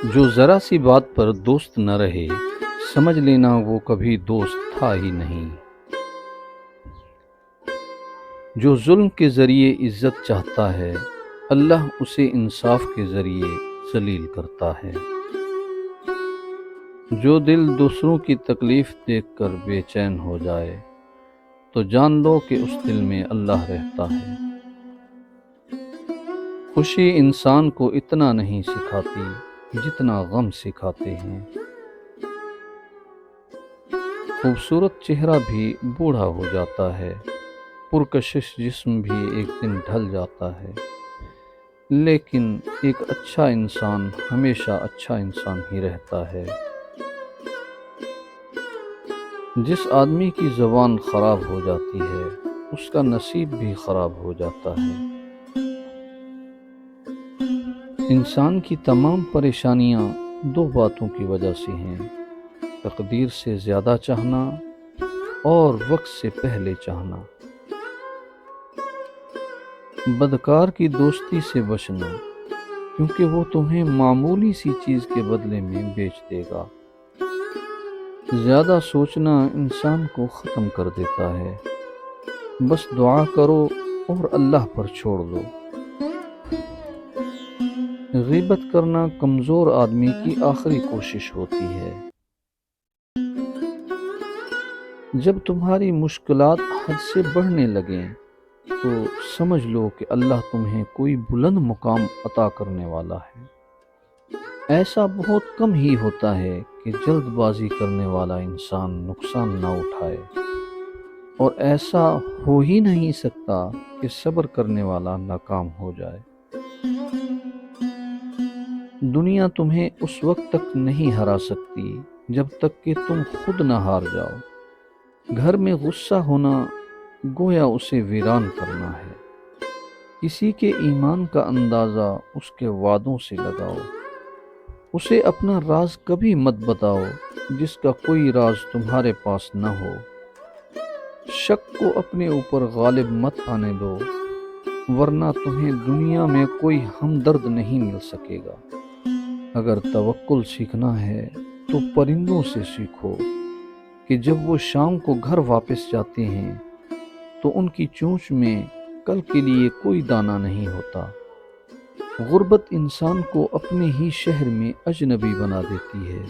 جو ذرا سی بات پر دوست نہ رہے، سمجھ لینا وہ کبھی دوست تھا ہی نہیں۔ جو ظلم کے ذریعے عزت چاہتا ہے، اللہ اسے انصاف کے ذریعے ذلیل کرتا ہے۔ جو دل دوسروں کی تکلیف دیکھ کر بے چین ہو جائے، تو جان لو کہ اس دل میں اللہ رہتا ہے۔ خوشی انسان کو اتنا نہیں سکھاتی جتنا غم سکھاتے ہیں۔ خوبصورت چہرہ بھی بوڑھا ہو جاتا ہے، پرکشش جسم بھی ایک دن ڈھل جاتا ہے، لیکن ایک اچھا انسان ہمیشہ اچھا انسان ہی رہتا ہے۔ جس آدمی کی زبان خراب ہو جاتی ہے، اس کا نصیب بھی خراب ہو جاتا ہے۔ انسان کی تمام پریشانیاں دو باتوں کی وجہ سے ہیں: تقدیر سے زیادہ چاہنا اور وقت سے پہلے چاہنا۔ بدکار کی دوستی سے بچنا، کیونکہ وہ تمہیں معمولی سی چیز کے بدلے میں بیچ دے گا۔ زیادہ سوچنا انسان کو ختم کر دیتا ہے۔ بس دعا کرو اور اللہ پر چھوڑ دو۔ غیبت کرنا کمزور آدمی کی آخری کوشش ہوتی ہے۔ جب تمہاری مشکلات حد سے بڑھنے لگیں تو سمجھ لو کہ اللہ تمہیں کوئی بلند مقام عطا کرنے والا ہے۔ ایسا بہت کم ہی ہوتا ہے کہ جلد بازی کرنے والا انسان نقصان نہ اٹھائے، اور ایسا ہو ہی نہیں سکتا کہ صبر کرنے والا ناکام ہو جائے۔ دنیا تمہیں اس وقت تک نہیں ہرا سکتی جب تک کہ تم خود نہ ہار جاؤ۔ گھر میں غصہ ہونا گویا اسے ویران کرنا ہے۔ کسی کے ایمان کا اندازہ اس کے وعدوں سے لگاؤ۔ اسے اپنا راز کبھی مت بتاؤ جس کا کوئی راز تمہارے پاس نہ ہو۔ شک کو اپنے اوپر غالب مت آنے دو، ورنہ تمہیں دنیا میں کوئی ہمدرد نہیں مل سکے گا۔ اگر توکل سیکھنا ہے تو پرندوں سے سیکھو کہ جب وہ شام کو گھر واپس جاتے ہیں تو ان کی چونچ میں کل کے لیے کوئی دانہ نہیں ہوتا۔ غربت انسان کو اپنے ہی شہر میں اجنبی بنا دیتی ہے۔